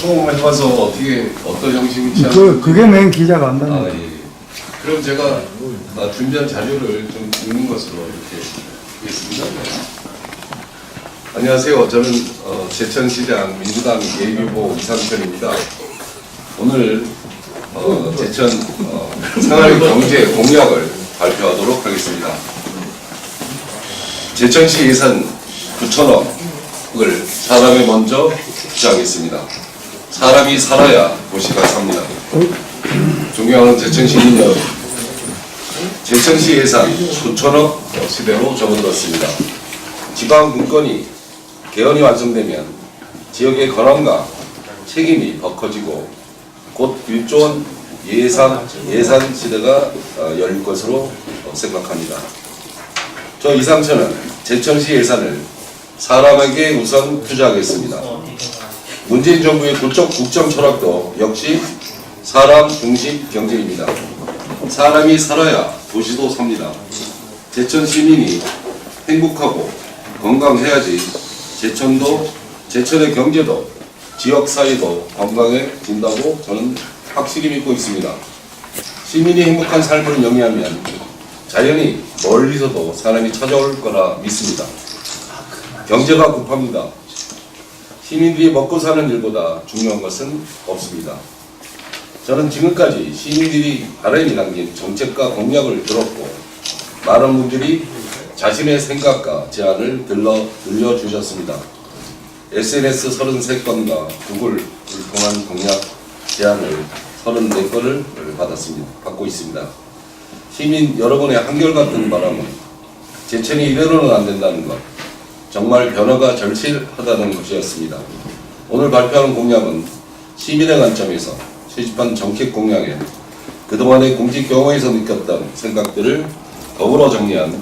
처음 해봐서 어떻게 어떤 형식인지 그게 맨 기자가 한다는 예. 그럼 제가 준비한 자료를 좀 읽는 것으로 이렇게 하겠습니다. 안녕하세요. 저는 제천시장 민주당 예비후보 이상천입니다. 오늘 제천 생활경제 공약을 발표하도록 하겠습니다. 제천시 예산 9천억을 사람에 먼저 투자하겠습니다. 사람이 살아야 도시가 삽니다. 존경하는 제천 시민 여러분, 제천시 예산 수천억 시대로 접어들었습니다. 지방 분권이 개헌이 완성되면 지역의 권한과 책임이 더 커지고 곧 1조 원 예산 시대가 열릴 것으로 생각합니다. 저 이상천은 제천시 예산을 사람에게 우선 투자하겠습니다. 문재인 정부의 국정 철학도 역시 사람 중심 경제입니다. 사람이 살아야 도시도 삽니다. 제천 시민이 행복하고 건강해야지 제천의 경제도 지역 사회도 건강해진다고 저는 확실히 믿고 있습니다. 시민이 행복한 삶을 영위하면 자연히 멀리서도 사람이 찾아올 거라 믿습니다. 경제가 급합니다. 시민들이 먹고 사는 일보다 중요한 것은 없습니다. 저는 지금까지 시민들이 바람이 남긴 정책과 공약을 들었고 많은 분들이 자신의 생각과 제안을 들려주셨습니다. SNS 33건과 구글을 통한 공약 제안을 34건을 받고 있습니다. 시민 여러분의 한결같은 바람은 제천이 이대로는 안 된다는 것, 정말 변화가 절실하다는 것이었습니다. 오늘 발표하는 공약은 시민의 관점에서 채집한 정책 공약에 그동안의 공직 경험에서 느꼈던 생각들을 더불어 정리한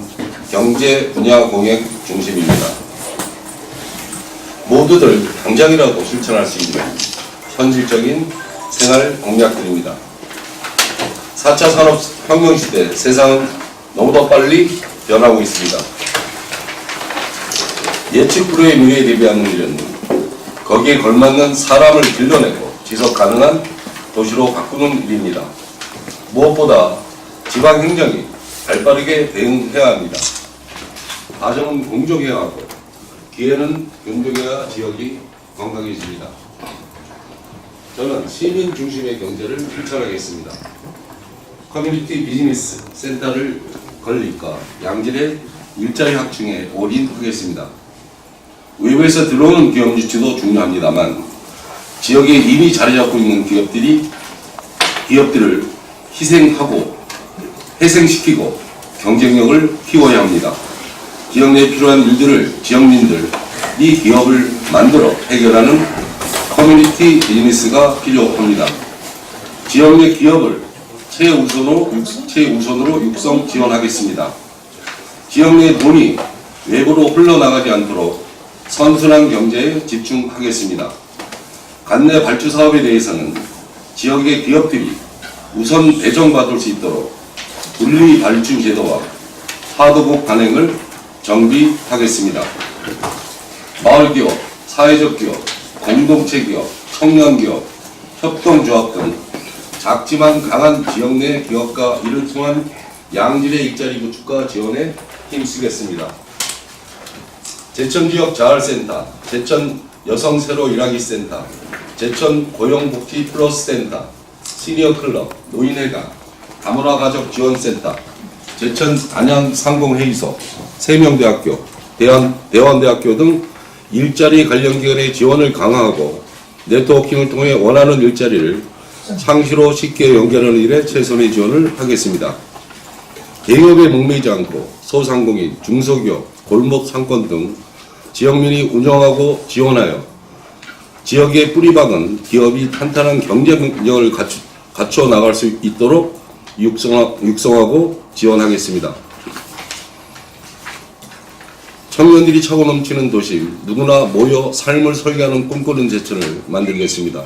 경제 분야 공약 중심입니다. 모두들 당장이라도 실천할 수 있는 현실적인 생활 공약들입니다. 4차 산업혁명 시대 세상은 너무도 빨리 변하고 있습니다. 예측 불허의 미래에 대비하는 일은 거기에 걸맞는 사람을 길러내고 지속 가능한 도시로 바꾸는 일입니다. 무엇보다 지방행정이 발빠르게 대응해야 합니다. 과정은 공정해야 하고 기회는 윤택해야 지역이 건강해집니다. 저는 시민 중심의 경제를 실천하겠습니다. 커뮤니티 비즈니스 센터를 건립과 양질의 일자리 확충에 올인하겠습니다. 외부에서 들어오는 기업 유치도 중요합니다만 지역에 이미 자리 잡고 있는 기업들을 희생시키고 경쟁력을 키워야 합니다. 지역 내에 필요한 일들을 지역민들이 기업을 만들어 해결하는 커뮤니티 비즈니스가 필요합니다. 지역 내 기업을 최우선으로 육성 지원하겠습니다. 지역 내 돈이 외부로 흘러나가지 않도록 선순환 경제에 집중하겠습니다. 관내 발주 사업에 대해서는 지역의 기업들이 우선 배정받을 수 있도록 분리 발주 제도와 하도급 관행을 정비하겠습니다. 마을기업, 사회적 기업, 공동체 기업, 청년기업, 협동조합 등 작지만 강한 지역 내 기업과 이를 통한 양질의 일자리 구축과 지원에 힘쓰겠습니다. 제천지역 자활센터, 제천 여성 새로 일하기 센터, 제천 고용복지 플러스 센터, 시니어클럽, 노인회관, 다문화 가족 지원센터, 제천 안양상공회의소, 세명대학교, 대원대학교 등 일자리 관련 기관의 지원을 강화하고 네트워킹을 통해 원하는 일자리를 상시로 쉽게 연결하는 일에 최선의 지원을 하겠습니다. 대기업에 목매이지 않고 소상공인, 중소기업, 골목 상권 등 지역민이 운영하고 지원하여 지역의 뿌리박은 기업이 탄탄한 경쟁력을 갖춰 나갈 수 있도록 육성하고 지원하겠습니다. 청년들이 차고 넘치는 도시, 누구나 모여 삶을 설계하는 꿈꾸는 제천을 만들겠습니다.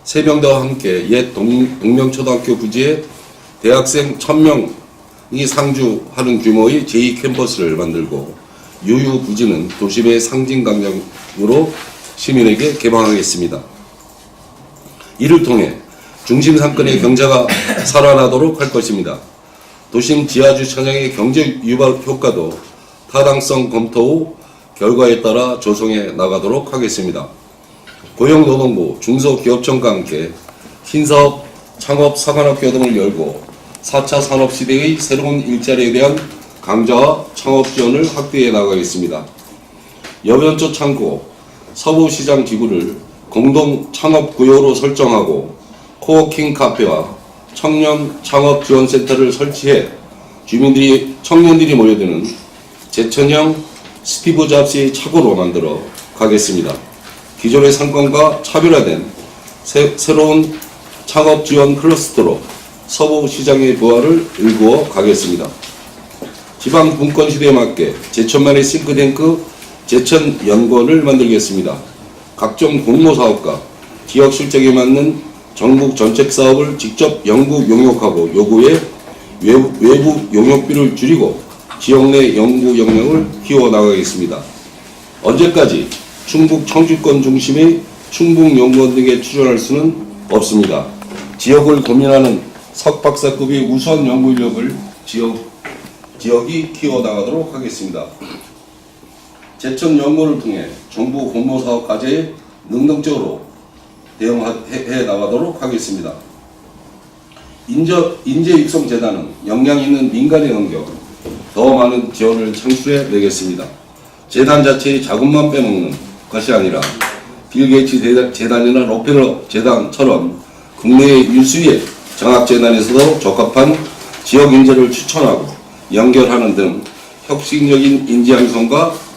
세병대와 함께 옛 동명초등학교 부지에 대학생 1000명이 상주하는 규모의 제2캠퍼스를 만들고 유유부지는 도심의 상징 광장으로 시민에게 개방하겠습니다. 이를 통해 중심 상권의 경제가 살아나도록 할 것입니다. 도심 지하주차장의 경제 유발 효과도 타당성 검토 후 결과에 따라 조성해 나가도록 하겠습니다. 고용노동부 중소기업청과 함께 신사업, 창업, 사관학교 등을 열고 4차 산업시대의 새로운 일자리에 대한 강좌와 창업 지원을 확대해 나가겠습니다. 여변초 창고, 서부시장 지구를 공동 창업구역으로 설정하고 코워킹 카페와 청년 창업 지원센터를 설치해 청년들이 모여드는 제천형 스티브 잡스의 착오로 만들어 가겠습니다. 기존의 상권과 차별화된 새로운 창업 지원 클러스터로 서부시장의 부활을 일구어 가겠습니다. 지방 분권 시대에 맞게 제천만의 싱크탱크 제천연구원을 만들겠습니다. 각종 공모사업과 지역 실적에 맞는 전국 정책 사업을 직접 연구 용역하고 요구해 외부 용역비를 줄이고 지역 내 연구 역량을 키워나가겠습니다. 언제까지 충북 청주권 중심의 충북연구원 등에 출연할 수는 없습니다. 지역을 고민하는 석박사급의 우수한 연구 인력을 지역이 키워나가도록 하겠습니다. 제천연구원을 통해 정부 공모사업 과제에 능동적으로 대응해 나가도록 하겠습니다. 인재육성재단은 역량 있는 민간에 넘겨 더 많은 지원을 창출해 내겠습니다. 재단 자체의 자금만 빼먹는 것이 아니라 빌 게이츠 재단이나 록펠러 재단처럼 국내의 유수의 정학재단에서도 적합한 지역 인재를 추천하고 연결하는 등 혁신적인 인재 양성과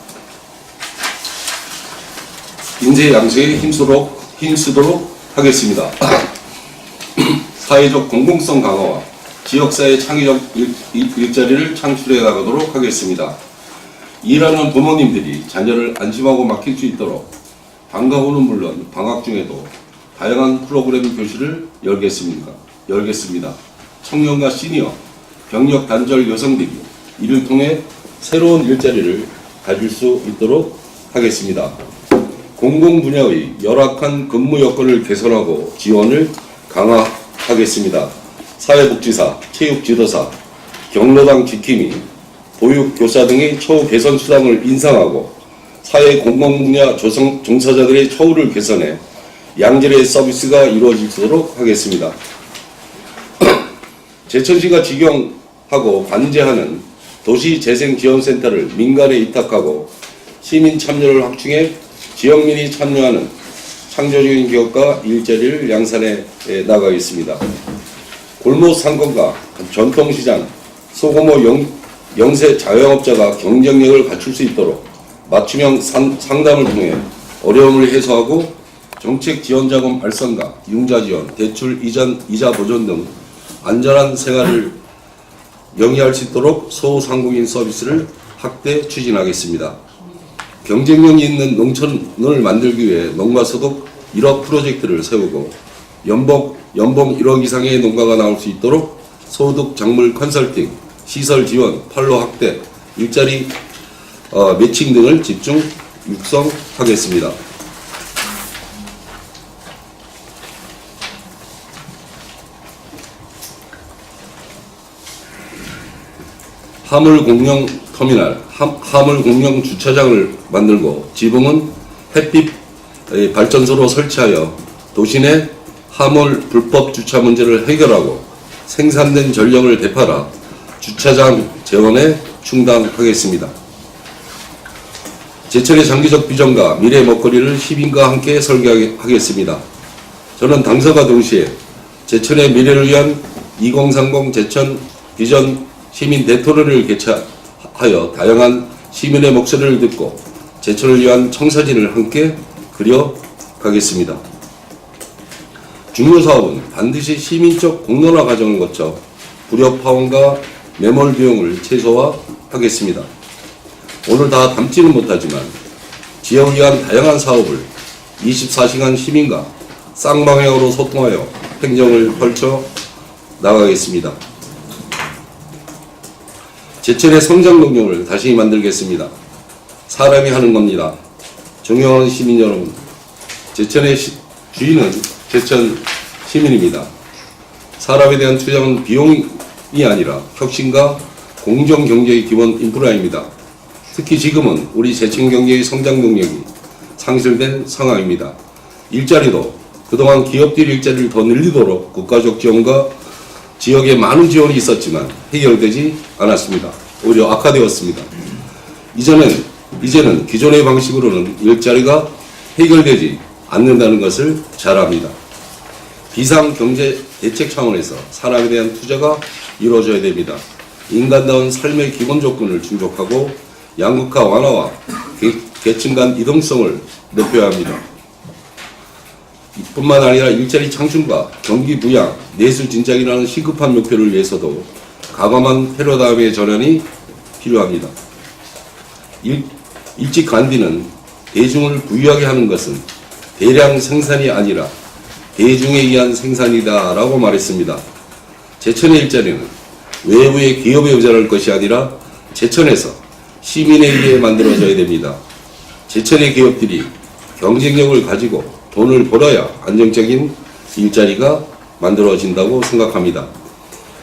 인재 양성에 힘쓰도록 하겠습니다. 사회적 공공성 강화와 지역사회 창의적 일자리를 창출해 나가도록 하겠습니다. 일하는 부모님들이 자녀를 안심하고 맡길 수 있도록 방과 후는 물론 방학 중에도 다양한 프로그램 교실을 열겠습니다. 청년과 시니어, 병력 단절 여성들이 이를 통해 새로운 일자리를 가질 수 있도록 하겠습니다. 공공 분야의 열악한 근무 여건을 개선하고 지원을 강화하겠습니다. 사회복지사, 체육지도사, 경로당 지킴이, 보육교사 등의 처우 개선 수당을 인상하고 사회 공공 분야 종사자들의 처우를 개선해 양질의 서비스가 이루어지도록 하겠습니다. 제천시가 직영하고 관제하는 도시재생지원센터를 민간에 위탁하고 시민 참여를 확충해 지역민이 참여하는 창조적인 기업과 일자리를 양산해 나가겠습니다. 골목 상권과 전통시장, 소규모 영세 자영업자가 경쟁력을 갖출 수 있도록 맞춤형 상담을 통해 어려움을 해소하고 정책 지원 자금 발생과 융자 지원, 대출 이자 보전 등 안전한 생활을 영위할 수 있도록 소상공인 서비스를 확대 추진하겠습니다. 경쟁력이 있는 농촌을 만들기 위해 농가소득 1억 프로젝트를 세우고 연봉 1억 이상의 농가가 나올 수 있도록 소득 작물 컨설팅, 시설 지원, 판로 확대, 일자리 매칭 등을 집중 육성하겠습니다. 화물 공영 터미널, 화물 공영 주차장을 만들고 지붕은 햇빛 발전소로 설치하여 도시 내 화물 불법 주차 문제를 해결하고 생산된 전력을 되팔아 주차장 재원에 충당하겠습니다. 제천의 장기적 비전과 미래 먹거리를 시민과 함께 설계하겠습니다. 저는 당사가 동시에 제천의 미래를 위한 2030 제천 비전 시민 대토론을 개최하여 다양한 시민의 목소리를 듣고 제천을 위한 청사진을 함께 그려가겠습니다. 중요 사업은 반드시 시민적 공론화 과정을 거쳐 불협 파원과 매몰 비용을 최소화하겠습니다. 오늘 다 담지는 못하지만 지역을 위한 다양한 사업을 24시간 시민과 쌍방향으로 소통하여 행정을 펼쳐 나가겠습니다. 제천의 성장 동력을 다시 만들겠습니다. 사람이 하는 겁니다. 존경하는 시민 여러분, 제천의 주인은 제천 시민입니다. 사람에 대한 투자는 비용이 아니라 혁신과 공정 경제의 기본 인프라입니다. 특히 지금은 우리 제천 경제의 성장 능력이 상실된 상황입니다. 일자리도 그동안 기업들 일자리를 더 늘리도록 국가적 지원과 지역에 많은 지원이 있었지만 해결되지 않았습니다. 오히려 악화되었습니다. 이제는 기존의 방식으로는 일자리가 해결되지 않는다는 것을 잘 압니다. 비상경제 대책 차원에서 사람에 대한 투자가 이루어져야 됩니다. 인간다운 삶의 기본 조건을 충족하고 양극화 완화와 계층 간 이동성을 높여야 합니다. 뿐만 아니라 일자리 창출과 경기 부양, 내수 진작이라는 시급한 목표를 위해서도 과감한 패러다임의 전환이 필요합니다. 일찍 간디는 대중을 부유하게 하는 것은 대량 생산이 아니라 대중에 의한 생산이다 라고 말했습니다. 제천의 일자리는 외부의 기업에 의존할 것이 아니라 제천에서 시민에 의해 만들어져야 됩니다. 제천의 기업들이 경쟁력을 가지고 돈을 벌어야 안정적인 일자리가 만들어진다고 생각합니다.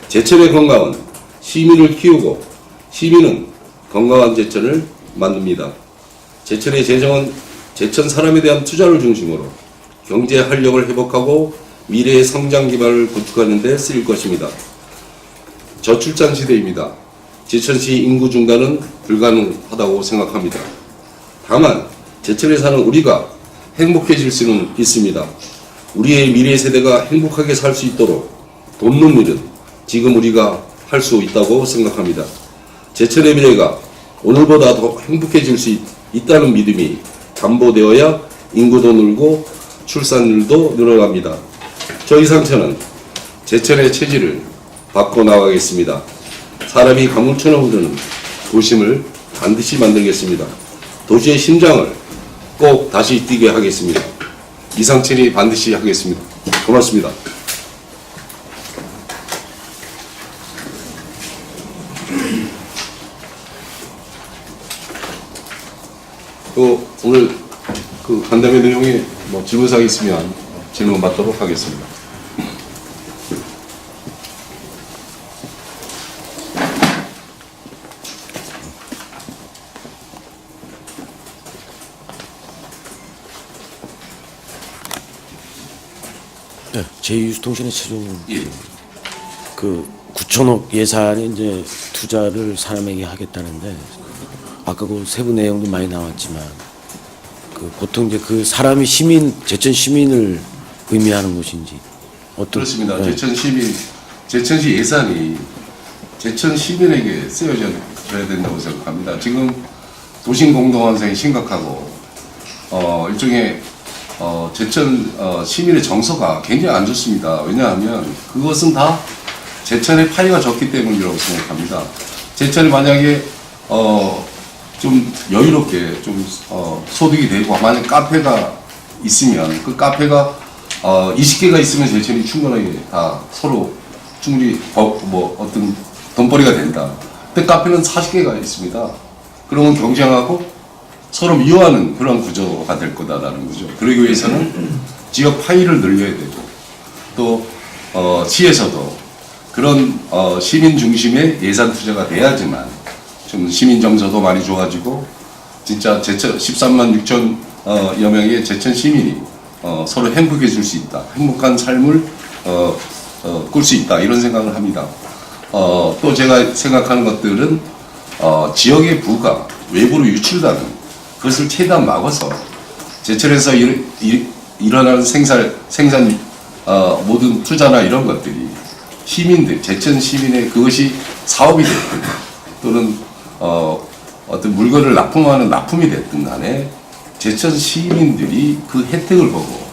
제천의 건강은 시민을 키우고 시민은 건강한 제천을 만듭니다. 제천의 재정은 제천 사람에 대한 투자를 중심으로 경제 활력을 회복하고 미래의 성장 기반을 구축하는 데 쓰일 것입니다. 저출산 시대입니다. 제천시 인구 증가는 불가능하다고 생각합니다. 다만 제천에 사는 우리가 행복해질 수는 있습니다. 우리의 미래 세대가 행복하게 살 수 있도록 돕는 일은 지금 우리가 할 수 있다고 생각합니다. 제천의 미래가 오늘보다 더 행복해질 수 있다는 믿음이 담보되어야 인구도 늘고 출산율도 늘어납니다. 저희 상처는 제천의 체질을 바꿔나가겠습니다. 사람이 가물처럼 흐르는 도심을 반드시 만들겠습니다. 도시의 심장을 꼭 다시 뛰게 하겠습니다. 이상천이 반드시 하겠습니다. 고맙습니다. 오늘 간담회 내용에 질문사항이 있으면 질문 받도록 하겠습니다. 네, 제2유통신의 최종 예. 그 9천억 예산이 이제 투자를 사람에게 하겠다는데 아까 그 세부 내용도 많이 나왔지만 그 보통 이제 그 사람이 제천 시민을 의미하는 것인지 어떤 그렇습니다. 네. 제천시 예산이 제천 시민에게 쓰여져야 된다고 생각합니다. 지금 도심 공동환생이 심각하고 일종의 제천 시민의 정서가 굉장히 안 좋습니다. 왜냐하면 그것은 다 제천의 파이가 적기 때문이라고 생각합니다. 제천이 만약에 좀 여유롭게 좀 소득이 되고 만약 카페가 있으면 그 카페가 20개가 있으면 제천이 충분하게 다 서로 충분히 어떤 돈벌이가 된다. 근데 카페는 40개가 있습니다. 그러면 경쟁하고 서로 미워하는 그런 구조가 될 거다라는 거죠. 그러기 위해서는 지역 파이를 늘려야 되고 또 시에서도 그런 시민 중심의 예산 투자가 돼야지만 좀 시민 정서도 많이 좋아지고 진짜 제천 13만 6천여 명의 제천 시민이 서로 행복해질 수 있다. 행복한 삶을 꿀 수 있다. 이런 생각을 합니다. 또 제가 생각하는 것들은 지역의 부가 외부로 유출되는 그것을 최대한 막아서 제천에서 일어나는 생산 모든 투자나 이런 것들이 시민들, 제천 시민의 그것이 사업이 됐든 또는 어떤 물건을 납품하는 납품이 됐든 간에 제천 시민들이 그 혜택을 보고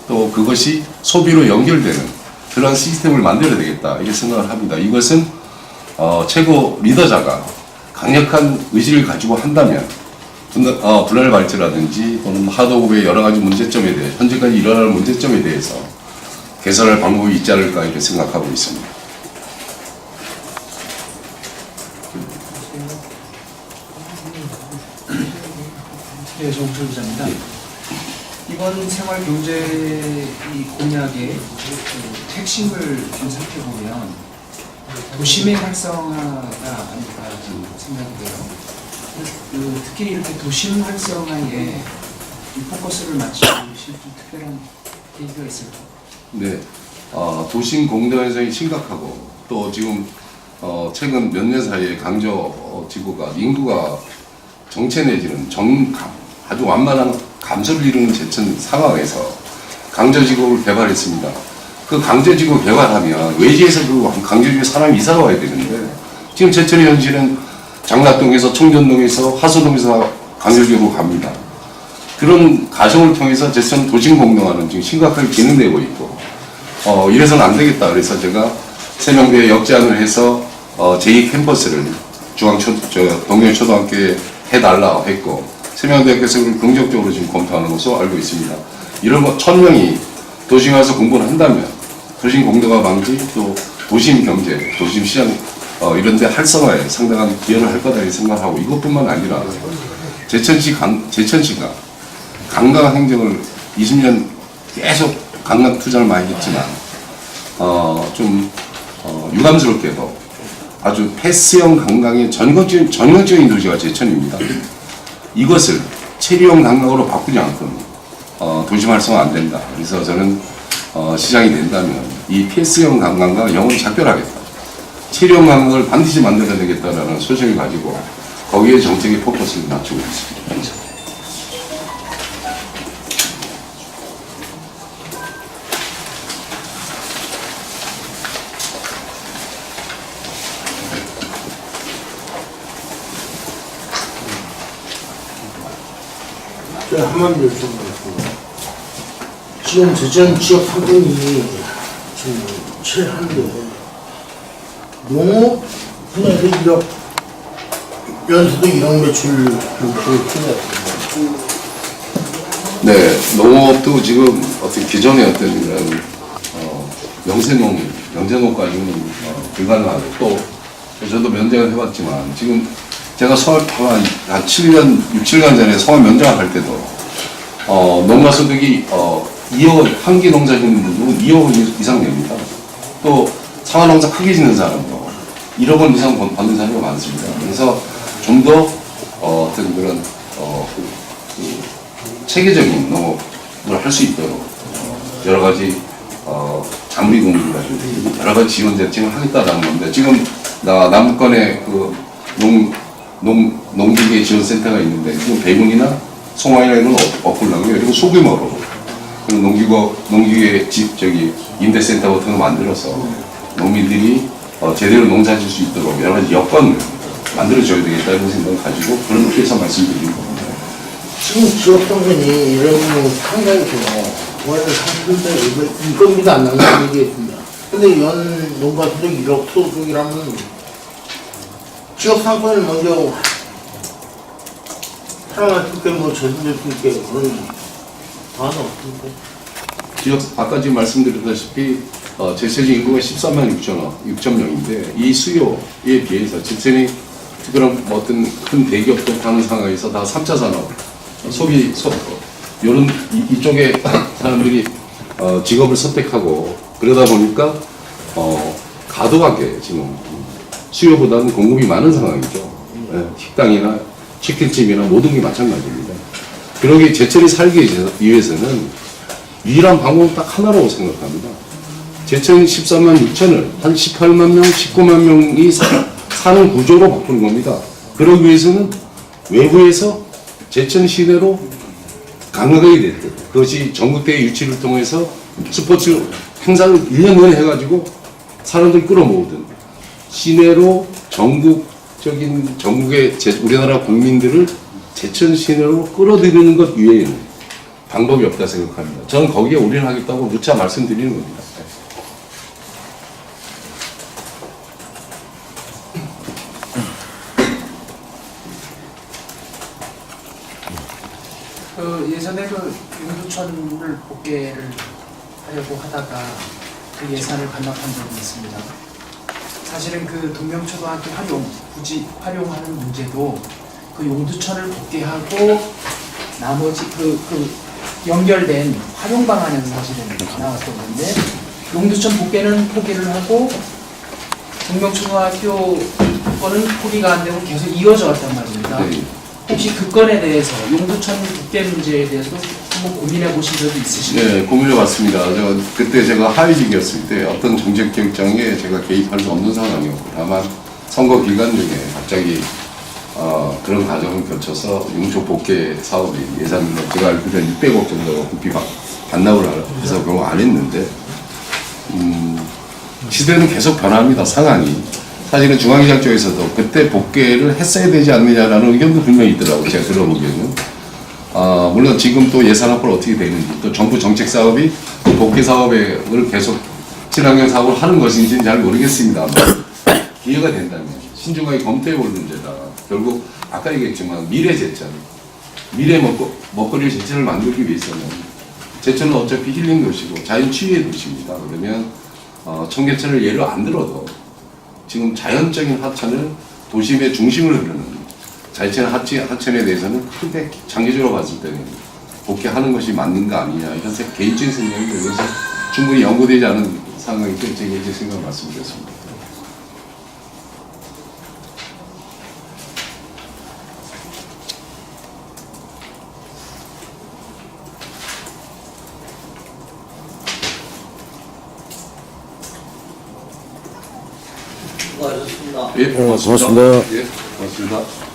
또 그것이 소비로 연결되는 그런 시스템을 만들어야 되겠다 이렇게 생각을 합니다. 이것은 최고 리더자가 강력한 의지를 가지고 한다면 분할 발전이라든지 또는 하도급의 여러 가지 문제점에 대해 현재까지 일어나는 문제점에 대해서 개선할 방법이 있지 않을까 이렇게 생각하고 있습니다. 네, 정철 기자입니다. 이 이번 생활경제 이 공약의 그 핵심을 좀 살펴보면 도심의 활성화가 아닐까 좀 생각이 돼요. 특히 이렇게 도심 활성화에 이 포커스를 맞추실 좀 특별한 계기가 있을까요? 네, 도심 공동 현상이 심각하고 또 지금 최근 몇 년 사이에 강저 지구가 인구가 정체 내지는 아주 완만한 감소를 이루는 제천 상황에서 강저지구를 개발했습니다. 그 강저지구 개발하면 외지에서 그 강저지구에 사람이 이사가 와야 되는데 지금 제천의 현실은 장락동에서 청전동에서 하수동에서 강저지구로 갑니다. 그런 가정을 통해서 제천 도심공동화는 지금 심각하게 진행되고 있고 이래서는 안 되겠다. 그래서 제가 세명대에 역제안을 해서 제2 캠퍼스를 동명초등학교에 해달라고 했고 세명대학교에서 그걸 긍정적으로 지금 검토하는 것으로 알고 있습니다. 이런 거 1000명이 도심에 와서 공부를 한다면 도심 공동화 방지 또 도심 경제, 도심 시장 이런 데 활성화에 상당한 기여를 할 거다 이렇게 생각하고 이것뿐만 아니라 제천시가 관광 행정을 20년 계속 관광 투자를 많이 했지만 좀 유감스럽게도 아주 패스형 관광의 전형적인 도시가 제천입니다. 이것을 체류형 관광으로 바꾸지 않고는 도심 활성화 안 된다. 그래서 저는 시장이 된다면 이 패스형 관광과 영원히 작별하겠다. 체류형 관광을 반드시 만들어내겠다라는 소식을 가지고 거기에 정책의 포커스를 맞추고 있습니다. 제가 한마디 여쭤보겠습니다. 지금 제천 지역 상권이 지금 최한데 농업 분야에서 1억 연수도 1억 매출 목표를 풀었습니다. 네, 농업도 지금 어떤 기존의 어떤 이런 영세농가지고는 불가능하고 또 저도 면접을 해봤지만 지금 제가 서울 한 7년, 6, 7년 전에 서울 면접을 할 때도 농가 소득이 2억, 한 개 농사 짓는 분들은 2억 이상 냅니다. 또 상하농사 크게 짓는 사람도 1억 원 이상 받는 사람이 많습니다. 그래서 좀 더 어떤 그런 체계적인 농업을 할 수 있도록 여러 가지 장비 공급이라든지 여러 가지 지원 대책을 하겠다라는 건데 지금 남북간에 그 농기계 지원센터가 있는데 지금 배군이나 송화이나 이런 어플라고요. 그리고 소규모로 그런 농기계 임대센터 같은 거 만들어서 농민들이 제대로 농사 질 수 있도록 여러 가지 여건을 만들어줘야 되겠다는 생각을 가지고 그런 뜻에서 말씀드린 겁니다. 지금 지역 상권이 이런 상가에서 원래 30대 인건비도 안 나온다는 얘기했습니다. 근데 연 농가 소득 1억 소득이라면 지역 상권을 먼저 사랑할 수 있게 전진될 수 있게 그런 방안은 없습니까? 지역 아까 지금 말씀드렸다시피 제천시 인구가 13만 6천 명인데 이 수요에 비해서 제천이 그런 어떤 큰 대기업도 하는 상황에서 다 3차 산업 소비 이런 이쪽에 사람들이 직업을 선택하고 그러다 보니까 과도하게 지금 수요보다는 공급이 많은 상황이죠. 식당이나 치킨집이나 모든 게 마찬가지입니다. 그러기 제천이 살기 위해서는 유일한 방법은 딱 하나라고 생각합니다. 제천 13만 6천을 한 18만 명, 19만 명이 사는 구조로 바꾸는 겁니다. 그러기 위해서는 외부에서 제천 시내로 강하게 됐듯 그것이 전국대회 유치를 통해서 스포츠 행사를 1년 내내 해가지고 사람들 끌어모으든 시내로 전국의 우리나라 국민들을 제천 시내로 끌어들이는 것 외에는 방법이 없다 생각합니다. 저는 거기에 올인하겠다고 누차 말씀드리는 겁니다. 예전에 그 용두천을 복개를 하려고 하다가 그 예산을 반납한 적이 있습니다. 사실은 그 동명초등학교 굳이 활용하는 문제도 그 용두천을 복개하고 나머지 연결된 활용 방안은 사실은 나왔던 건데 용두천 복개는 포기를 하고 동명초등학교 거는 포기가 안 되고 계속 이어져 왔단 말입니다. 네. 혹시 그 건에 대해서 용두천 복개 문제에 대해서 한번 고민해 보신 적이 있으신가요? 네, 고민해 봤습니다. 그때 제가 하위직이었을 때 어떤 정책결정에 제가 개입할 수 없는 상황이었고, 다만 선거 기간 중에 갑자기 그런 과정을 거쳐서 용초 복개 사업이 예산으로 제가 알기로는 600억 정도가 국비 반납을 해서 그거 안 했는데, 시대는 계속 변합니다. 상황이. 사실은 중앙시장 쪽에서도 그때 복개를 했어야 되지 않느냐라는 의견도 분명히 있더라고요. 제가 들어보기에는. 물론 지금 또 예산 확보를 어떻게 되는지, 또 정부 정책 사업이 복개 사업을 계속 친환경 사업을 하는 것인지는 잘 모르겠습니다만, 기회가 된다면 신중하게 검토해 볼 문제다. 결국 아까 얘기했지만 미래 제천, 미래 먹거리 제천을 만들기 위해서는 제천은 어차피 힐링 도시고 자연 치유의 도시입니다. 그러면 청계천을 예로 안 들어도 지금 자연적인 하천을 도심의 중심으로 흐르는 자연 하천에 대해서는 크게 장기적으로 봤을 때는 복귀하는 것이 맞는 거 아니냐, 이런 개인적인 생각이 들어서 충분히 연구되지 않은 상황이기 때문에 제가 이제 생각을 말씀드렸습니다. 수고하셨습니다. 예, 고맙습니다. 예, 고맙습니다.